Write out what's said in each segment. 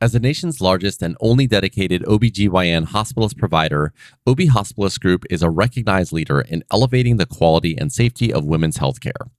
As the nation's largest and only dedicated OBGYN hospitalist provider, OB Hospitalist Group is a recognized leader in elevating the quality and safety of women's healthcare.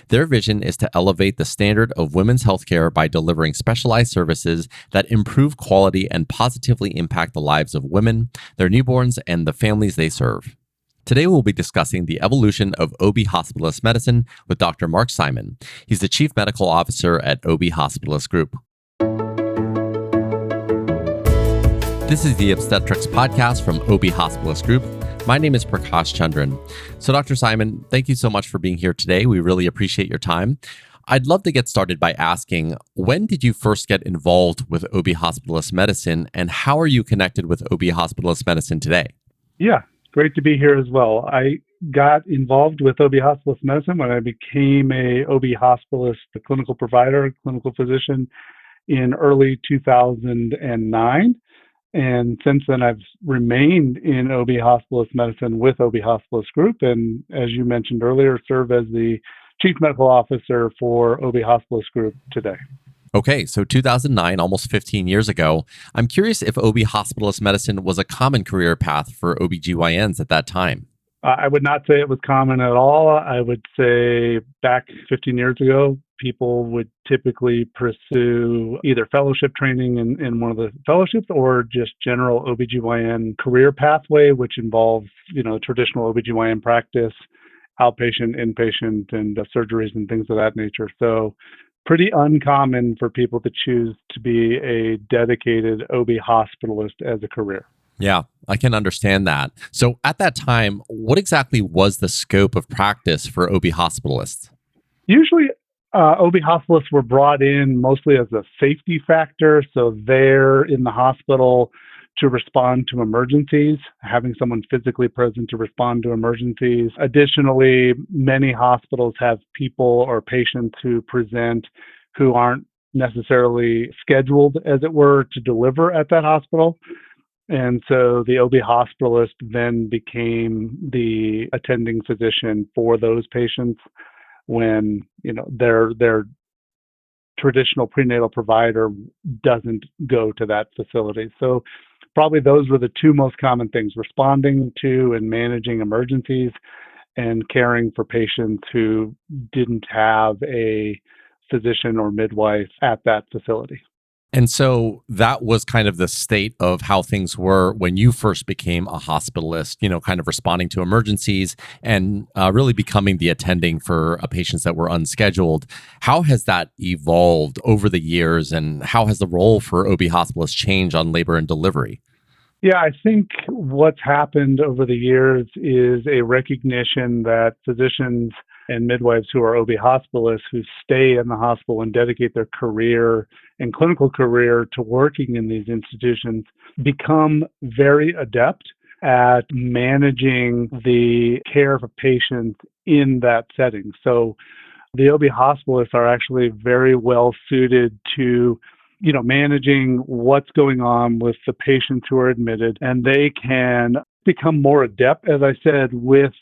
Their vision is to elevate the standard of women's healthcare by delivering specialized services that improve quality and positively impact the lives of women, their newborns, and the families they serve. Today, we'll be discussing the evolution of OB Hospitalist medicine with Dr. Mark Simon. He's the Chief Medical Officer at OB Hospitalist Group. This is the Obstetrics Podcast from OB Hospitalist Group. My name is Prakash Chandran. So, Dr. Simon, thank you so much for being here today. We really appreciate your time. I'd love to get started by asking, when did you first get involved with OB Hospitalist medicine, and how are you connected with OB Hospitalist medicine today? Yeah, great to be here as well. I got involved with OB Hospitalist medicine when I became a OB Hospitalist clinical provider, clinical physician in early 2009. And since then, I've remained in OB Hospitalist medicine with OB Hospitalist Group, and as you mentioned earlier, serve as the Chief Medical Officer for OB Hospitalist Group today. Okay, so 2009, almost 15 years ago. I'm curious if OB Hospitalist medicine was a common career path for OBGYNs at that time. I would not say it was common at all. I would say back 15 years ago, people would typically pursue either fellowship training in one of the fellowships or just general OBGYN career pathway, which involves, traditional OBGYN practice, outpatient, inpatient, and surgeries and things of that nature. So pretty uncommon for people to choose to be a dedicated OB hospitalist as a career. Yeah, I can understand that. So at that time, what exactly was the scope of practice for OB hospitalists? Usually, OB hospitalists were brought in mostly as a safety factor. So they're in the hospital to respond to emergencies, having someone physically present to respond to emergencies. Additionally, many hospitals have people or patients who present who aren't necessarily scheduled, as it were, to deliver at that hospital. And so the OB hospitalist then became the attending physician for those patients when, their traditional prenatal provider doesn't go to that facility. So probably those were the two most common things: responding to and managing emergencies and caring for patients who didn't have a physician or midwife at that facility. And so that was kind of the state of how things were when you first became a hospitalist, kind of responding to emergencies and really becoming the attending for patients that were unscheduled. How has that evolved over the years, and how has the role for OB hospitalists changed on labor and delivery? Yeah, I think what's happened over the years is a recognition that physicians and midwives who are OB hospitalists who stay in the hospital and dedicate their career and clinical career to working in these institutions become very adept at managing the care of patients in that setting. So the OB hospitalists are actually very well suited to managing what's going on with the patients who are admitted, and they can become more adept, as I said, with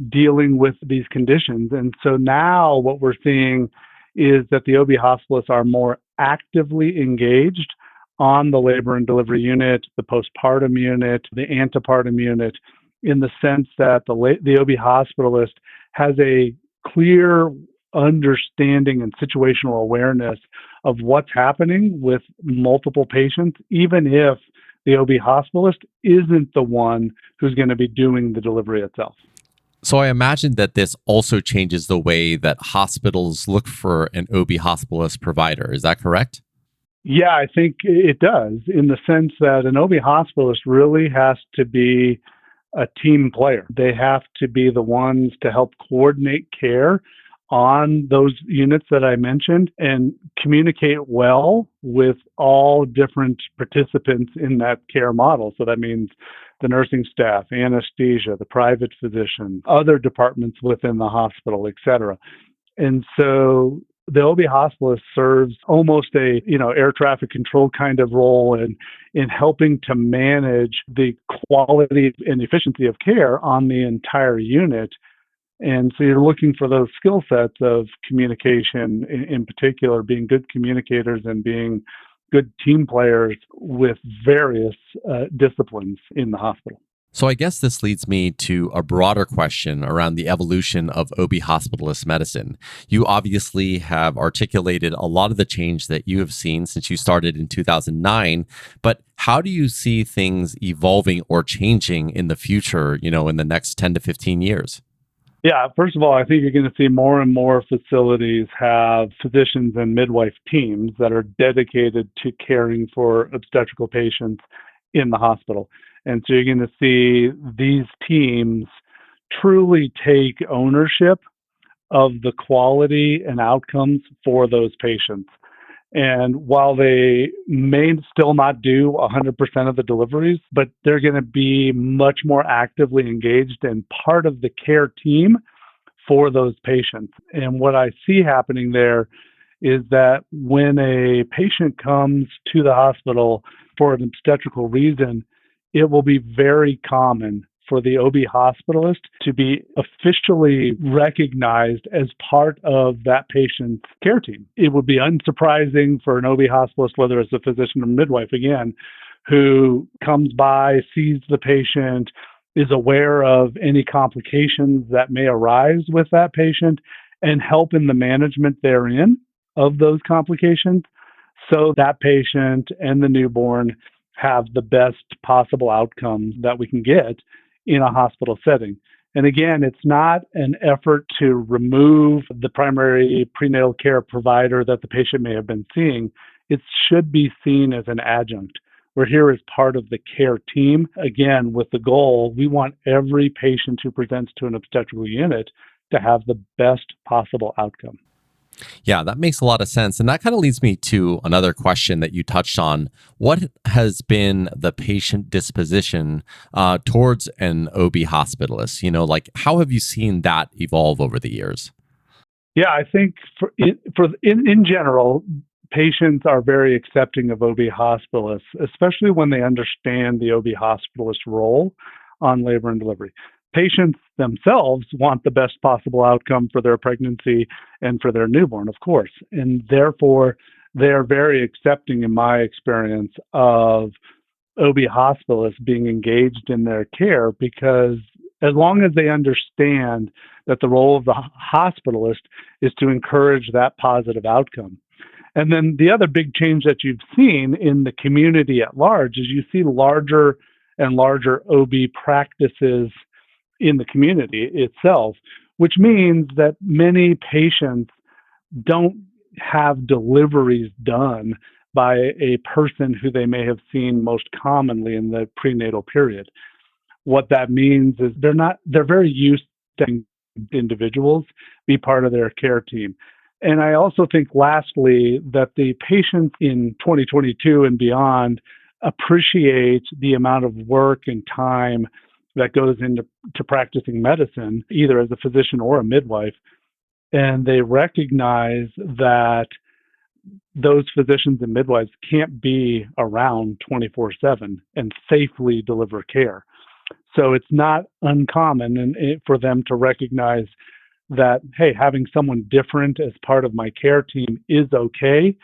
dealing with these conditions. And so now what we're seeing is that the OB hospitalists are more actively engaged on the labor and delivery unit, the postpartum unit, the antepartum unit, in the sense that the OB hospitalist has a clear understanding and situational awareness of what's happening with multiple patients, even if the OB hospitalist isn't the one who's going to be doing the delivery itself. So I imagine that this also changes the way that hospitals look for an OB hospitalist provider. Is that correct? Yeah, I think it does, in the sense that an OB hospitalist really has to be a team player. They have to be the ones to help coordinate care on those units that I mentioned and communicate well with all different participants in that care model. So that means the nursing staff, anesthesia, the private physician, other departments within the hospital, et cetera. And so the OB hospitalist serves almost a, air traffic control kind of role in helping to manage the quality and efficiency of care on the entire unit. And so you're looking for those skill sets of communication, in particular, being good communicators and being good team players with various disciplines in the hospital. So I guess this leads me to a broader question around the evolution of OB hospitalist medicine. You obviously have articulated a lot of the change that you have seen since you started in 2009, but how do you see things evolving or changing in the future, in the next 10 to 15 years? Yeah, first of all, I think you're going to see more and more facilities have physicians and midwife teams that are dedicated to caring for obstetrical patients in the hospital. And so you're going to see these teams truly take ownership of the quality and outcomes for those patients. And while they may still not do 100% of the deliveries, but they're going to be much more actively engaged and part of the care team for those patients. And what I see happening there is that when a patient comes to the hospital for an obstetrical reason, it will be very common for the OB hospitalist to be officially recognized as part of that patient's care team. It would be unsurprising for an OB hospitalist, whether it's a physician or midwife, again, who comes by, sees the patient, is aware of any complications that may arise with that patient, and help in the management therein of those complications so that patient and the newborn have the best possible outcomes that we can get in a hospital setting. And again, it's not an effort to remove the primary prenatal care provider that the patient may have been seeing. It should be seen as an adjunct. We're here as part of the care team, again, with the goal, we want every patient who presents to an obstetrical unit to have the best possible outcome. Yeah, that makes a lot of sense. And that kind of leads me to another question that you touched on. What has been the patient disposition towards an OB hospitalist? Like how have you seen that evolve over the years? Yeah, I think in general, patients are very accepting of OB hospitalists, especially when they understand the OB hospitalist role on labor and delivery. Patients themselves want the best possible outcome for their pregnancy and for their newborn, of course. And therefore, they're very accepting, in my experience, of OB hospitalists being engaged in their care because as long as they understand that the role of the hospitalist is to encourage that positive outcome. And then the other big change that you've seen in the community at large is you see larger and larger OB practices in the community itself, which means that many patients don't have deliveries done by a person who they may have seen most commonly in the prenatal period. What that means is they're very used to individuals be part of their care team. And I also think lastly that the patients in 2022 and beyond appreciate the amount of work and time that goes into practicing medicine, either as a physician or a midwife. And they recognize that those physicians and midwives can't be around 24/7 and safely deliver care. So it's not uncommon for them to recognize that, hey, having someone different as part of my care team is okay.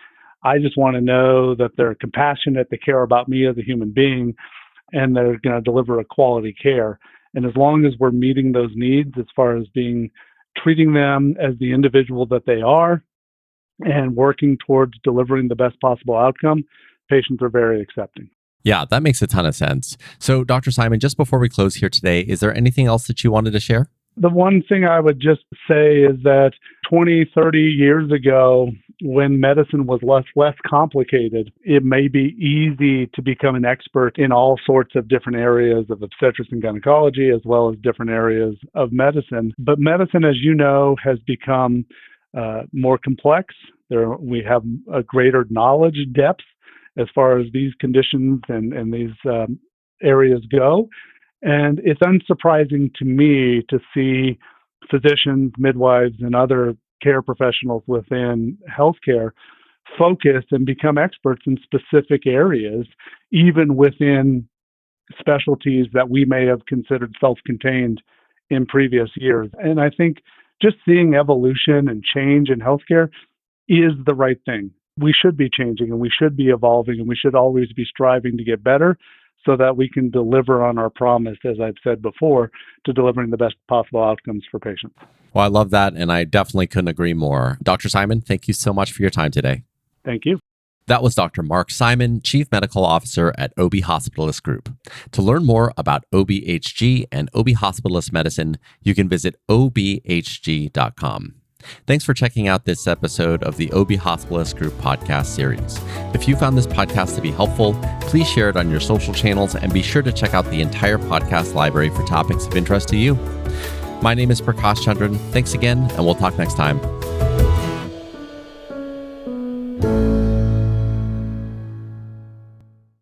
I just want to know that they're compassionate, they care about me as a human being, and they're going to deliver a quality care. And as long as we're meeting those needs as far as treating them as the individual that they are and working towards delivering the best possible outcome, patients are very accepting. Yeah, that makes a ton of sense. So, Dr. Simon, just before we close here today, is there anything else that you wanted to share? The one thing I would just say is that 20, 30 years ago, when medicine was less complicated, it may be easy to become an expert in all sorts of different areas of obstetrics and gynecology, as well as different areas of medicine. But medicine, as you know, has become more complex. We have a greater knowledge depth as far as these conditions and these areas go. And it's unsurprising to me to see physicians, midwives, and other care professionals within healthcare focus and become experts in specific areas, even within specialties that we may have considered self-contained in previous years. And I think just seeing evolution and change in healthcare is the right thing. we should be changing and we should be evolving and we should always be striving to get better so that we can deliver on our promise, as I've said before, to delivering the best possible outcomes for patients. Well, I love that, and I definitely couldn't agree more. Dr. Simon, thank you so much for your time today. Thank you. That was Dr. Mark Simon, Chief Medical Officer at OB Hospitalist Group. To learn more about OBHG and OB Hospitalist Medicine, you can visit obhg.com. Thanks for checking out this episode of the OB Hospitalist Group podcast series. If you found this podcast to be helpful, please share it on your social channels and be sure to check out the entire podcast library for topics of interest to you. My name is Prakash Chandran. Thanks again, and we'll talk next time.